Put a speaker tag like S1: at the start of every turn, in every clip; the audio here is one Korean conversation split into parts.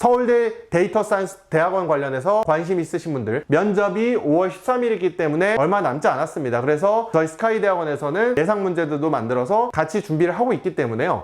S1: 서울대 데이터 사이언스 대학원 관련해서 관심 있으신 분들, 면접이 5월 13일이기 때문에 얼마 남지 않았습니다. 그래서 저희 스카이 대학원에서는 예상 문제들도 만들어서 같이 준비를 하고 있기 때문에요.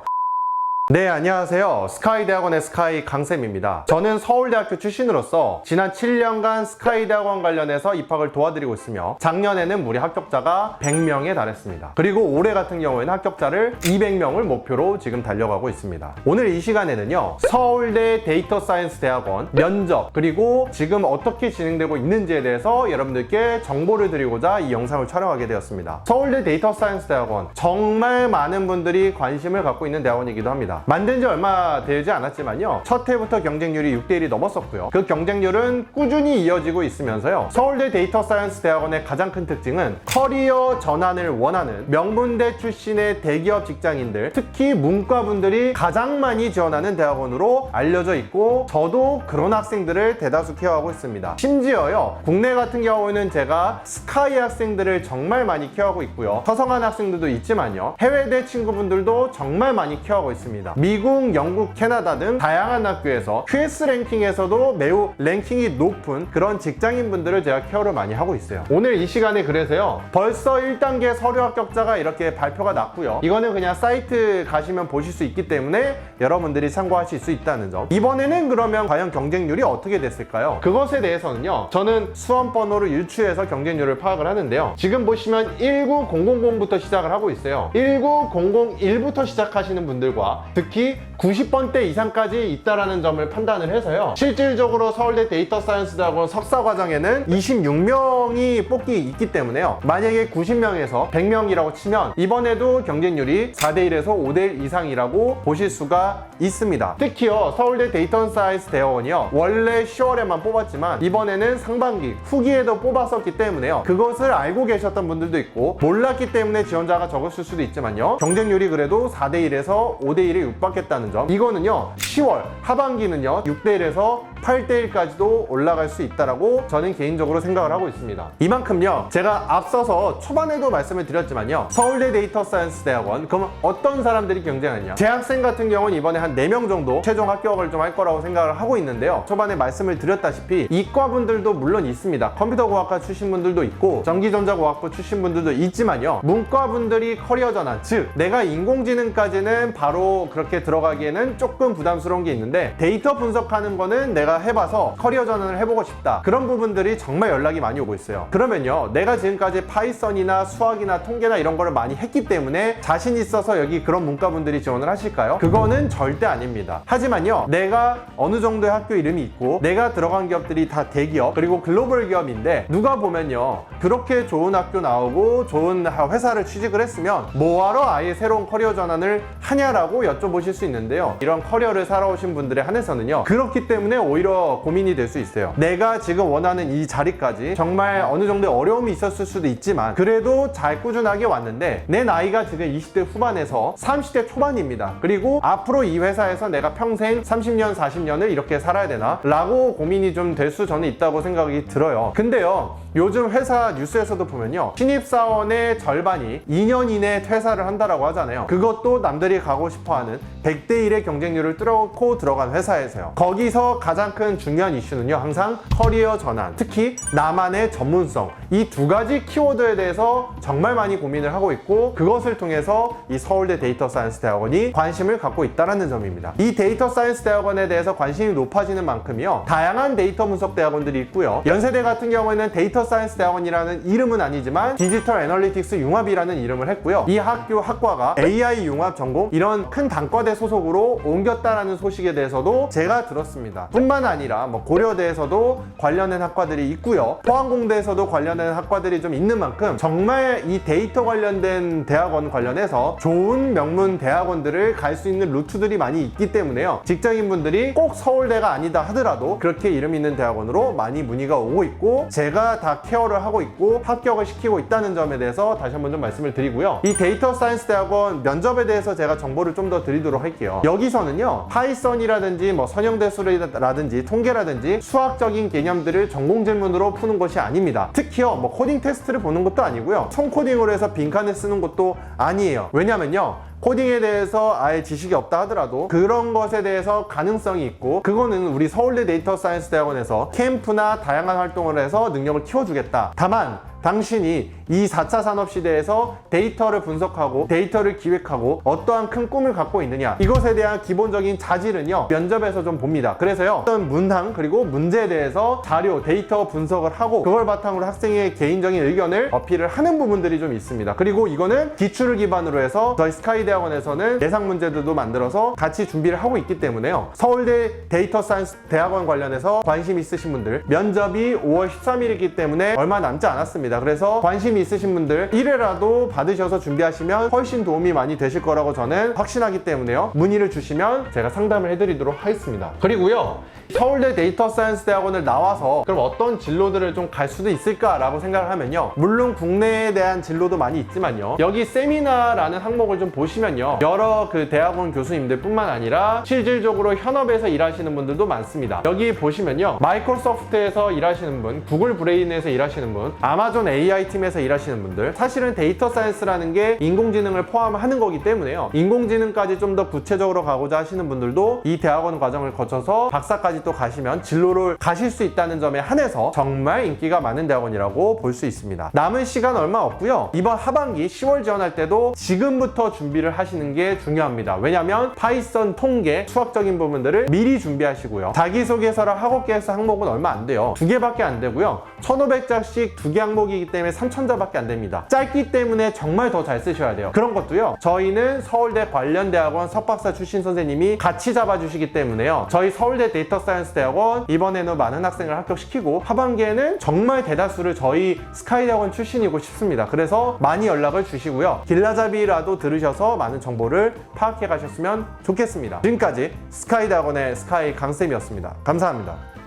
S1: 네, 안녕하세요. 스카이 대학원의 스카이 강쌤입니다. 저는 서울대학교 출신으로서 지난 7년간 스카이 대학원 관련해서 입학을 도와드리고 있으며 작년에는 무려 합격자가 100명에 달했습니다. 그리고 올해 같은 경우에는 합격자를 200명을 목표로 지금 달려가고 있습니다. 오늘 이 시간에는요, 서울대 데이터 사이언스 대학원 면접, 그리고 지금 어떻게 진행되고 있는지에 대해서 여러분들께 정보를 드리고자 이 영상을 촬영하게 되었습니다. 서울대 데이터 사이언스 대학원, 정말 많은 분들이 관심을 갖고 있는 대학원이기도 합니다. 만든 지 얼마 되지 않았지만요, 첫 해부터 경쟁률이 6대1이 넘었었고요. 그 경쟁률은 꾸준히 이어지고 있으면서요, 서울대 데이터 사이언스 대학원의 가장 큰 특징은 커리어 전환을 원하는 명문대 출신의 대기업 직장인들, 특히 문과분들이 가장 많이 지원하는 대학원으로 알려져 있고, 저도 그런 학생들을 대다수 케어하고 있습니다. 심지어요, 국내 같은 경우는 제가 스카이 학생들을 정말 많이 케어하고 있고요, 서성한 학생들도 있지만요, 해외대 친구분들도 정말 많이 케어하고 있습니다. 미국, 영국, 캐나다 등 다양한 학교에서 QS 랭킹에서도 매우 랭킹이 높은 그런 직장인분들을 제가 케어를 많이 하고 있어요. 오늘 이 시간에 그래서요, 벌써 1단계 서류 합격자가 이렇게 발표가 났고요. 이거는 그냥 사이트 가시면 보실 수 있기 때문에 여러분들이 참고하실 수 있다는 점. 이번에는 그러면 과연 경쟁률이 어떻게 됐을까요? 그것에 대해서는요, 저는 수험 번호를 유추해서 경쟁률을 파악을 하는데요, 지금 보시면 19000부터 시작을 하고 있어요. 19001부터 시작하시는 분들과 특히 90번대 이상까지 있다라는 점을 판단을 해서요, 실질적으로 서울대 데이터 사이언스 대학원 석사 과정에는 26명이 뽑기 있기 때문에요, 만약에 90명에서 100명이라고 치면 이번에도 경쟁률이 4대1에서 5대1 이상이라고 보실 수가 있습니다. 특히요, 서울대 데이터 사이언스 대학원이요, 원래 10월에만 뽑았지만 이번에는 상반기, 후기에도 뽑았었기 때문에요, 그것을 알고 계셨던 분들도 있고 몰랐기 때문에 지원자가 적었을 수도 있지만요, 경쟁률이 그래도 4대1에서 5대1에 육박했다는 점. 이거는요, 10월 하반기는요 6대1에서 8대1까지도 올라갈 수 있다라고 저는 개인적으로 생각을 하고 있습니다. 이만큼요, 제가 앞서서 초반에도 말씀을 드렸지만요, 서울대 데이터 사이언스 대학원, 그럼 어떤 사람들이 경쟁하냐, 제 학생 같은 경우는 이번에 한 4명 정도 최종 합격을 좀 할 거라고 생각을 하고 있는데요, 초반에 말씀을 드렸다시피 이과분들도 물론 있습니다. 컴퓨터공학과 출신 분들도 있고 전기전자공학부 출신 분들도 있지만요, 문과분들이 커리어 전환, 즉 내가 인공지능까지는 바로 그렇게 들어가기에는 조금 부담스러운 게 있는데 데이터 분석하는 거는 내가 해봐서 커리어 전환을 해보고 싶다, 그런 부분들이 정말 연락이 많이 오고 있어요. 그러면요, 내가 지금까지 파이썬이나 수학이나 통계나 이런 거를 많이 했기 때문에 자신 있어서 여기 그런 문과분들이 지원을 하실까요? 그거는 절대 아닙니다. 하지만요, 내가 어느 정도의 학교 이름이 있고 내가 들어간 기업들이 다 대기업 그리고 글로벌 기업인데, 누가 보면요, 그렇게 좋은 학교 나오고 좋은 회사를 취직을 했으면 뭐하러 아예 새로운 커리어 전환을 하냐라고 여쭤보실 수 있는데요, 이런 커리어를 살아오신 분들에 한해서는요, 그렇기 때문에 오히려 고민이 될 수 있어요. 내가 지금 원하는 이 자리까지 정말 어느 정도의 어려움이 있었을 수도 있지만 그래도 잘 꾸준하게 왔는데 내 나이가 지금 20대 후반에서 30대 초반입니다. 그리고 앞으로 이 회사에서 내가 평생 30년, 40년을 이렇게 살아야 되나? 라고 고민이 좀 될 수 저는 있다고 생각이 들어요. 근데요, 요즘 회사 뉴스에서도 보면요, 신입사원의 절반이 2년 이내에 퇴사를 한다라고 하잖아요. 그것도 남들이 가고 싶어하는 100대1의 경쟁률을 뚫고 들어간 회사에서요. 거기서 가장 큰 중요한 이슈는요, 항상 커리어 전환, 특히 나만의 전문성, 이 두 가지 키워드에 대해서 정말 많이 고민을 하고 있고, 그것을 통해서 이 서울대 데이터 사이언스 대학원이 관심을 갖고 있다는 점입니다. 이 데이터 사이언스 대학원에 대해서 관심이 높아지는 만큼이요, 다양한 데이터 분석 대학원들이 있고요, 연세대 같은 경우에는 데이터 사이언스 대학원이라는 이름은 아니지만 디지털 애널리틱스 융합이라는 이름을 했고요, 이 학과가 AI 융합 전공, 이런 큰 단과대 소속으로 옮겼다라는 소식에 대해서도 제가 들었습니다. 뿐만 아니라 고려대에서도 관련된 학과들이 있고요, 포항공대에서도 관련된 학과들이 좀 있는 만큼 정말 이 데이터 관련된 대학원 관련해서 좋은 명문 대학원들을 갈 수 있는 루트들이 많이 있기 때문에요, 직장인분들이 꼭 서울대가 아니다 하더라도 그렇게 이름 있는 대학원으로 많이 문의가 오고 있고, 제가 다 케어를 하고 있고 합격을 시키고 있다는 점에 대해서 다시 한번 좀 말씀을 드리고요, 이 데이터 사이언스 대학원 면접에 대해서 제가 정보를 좀 더 드리도록 할게요. 여기서는요, 파이썬이라든지 선형대수라든지 통계라든지 수학적인 개념들을 전공 질문으로 푸는 것이 아닙니다. 특히요, 코딩 테스트를 보는 것도 아니고요, 손코딩으로 해서 빈칸을 쓰는 것도 아니에요. 왜냐면요, 코딩에 대해서 아예 지식이 없다 하더라도 그런 것에 대해서 가능성이 있고, 그거는 우리 서울대 데이터 사이언스 대학원에서 캠프나 다양한 활동을 해서 능력을 키워주겠다. 다만 당신이 이 4차 산업시대에서 데이터를 분석하고 데이터를 기획하고 어떠한 큰 꿈을 갖고 있느냐, 이것에 대한 기본적인 자질은요 면접에서 좀 봅니다. 그래서요 어떤 문항 그리고 문제에 대해서 자료, 데이터 분석을 하고 그걸 바탕으로 학생의 개인적인 의견을 어필을 하는 부분들이 좀 있습니다. 그리고 이거는 기출을 기반으로 해서 저희 스카이 대학원에서는 예상 문제들도 만들어서 같이 준비를 하고 있기 때문에요, 서울대 데이터 사이언스 대학원 관련해서 관심 있으신 분들, 면접이 5월 13일이기 때문에 얼마 남지 않았습니다. 그래서 관심이 있으신 분들 1회라도 받으셔서 준비하시면 훨씬 도움이 많이 되실 거라고 저는 확신하기 때문에요, 문의를 주시면 제가 상담을 해드리도록 하겠습니다. 그리고요, 서울대 데이터 사이언스 대학원을 나와서 그럼 어떤 진로들을 좀 갈 수도 있을까라고 생각을 하면요, 물론 국내에 대한 진로도 많이 있지만요, 여기 세미나라는 항목을 좀 보시면요, 여러 그 대학원 교수님들 뿐만 아니라 실질적으로 현업에서 일하시는 분들도 많습니다. 여기 보시면요, 마이크로소프트에서 일하시는 분, 구글 브레인에서 일하시는 분, 아마존 AI 팀에서 일하시는 분들, 사실은 데이터 사이언스라는 게 인공지능을 포함하는 거기 때문에요, 인공지능까지 좀 더 구체적으로 가고자 하시는 분들도 이 대학원 과정을 거쳐서 박사까지 또 가시면 진로를 가실 수 있다는 점에 한해서 정말 인기가 많은 대학원이라고 볼 수 있습니다. 남은 시간 얼마 없고요, 이번 하반기 10월 지원할 때도 지금부터 준비를 하시는 게 중요합니다. 왜냐면 파이썬, 통계, 수학적인 부분들을 미리 준비하시고요, 자기소개서랑 학업계획서 항목은 얼마 안 돼요. 2개밖에 안 되고요, 1500자씩 2개 항목이기 때문에 3000자밖에 안 됩니다. 짧기 때문에 정말 더 잘 쓰셔야 돼요. 그런 것도요, 저희는 서울대 관련 대학원 석박사 출신 선생님이 같이 잡아주시기 때문에요, 저희 서울대 데이터 사이언스 대학원 이번에는 많은 학생을 합격시키고 하반기에는 정말 대다수를 저희 스카이 대학원 출신이고 싶습니다. 그래서 많이 연락을 주시고요, 길라잡이라도 들으셔서 많은 정보를 파악해 가셨으면 좋겠습니다. 지금까지 스카이 대학원의 스카이 강쌤이었습니다. 감사합니다.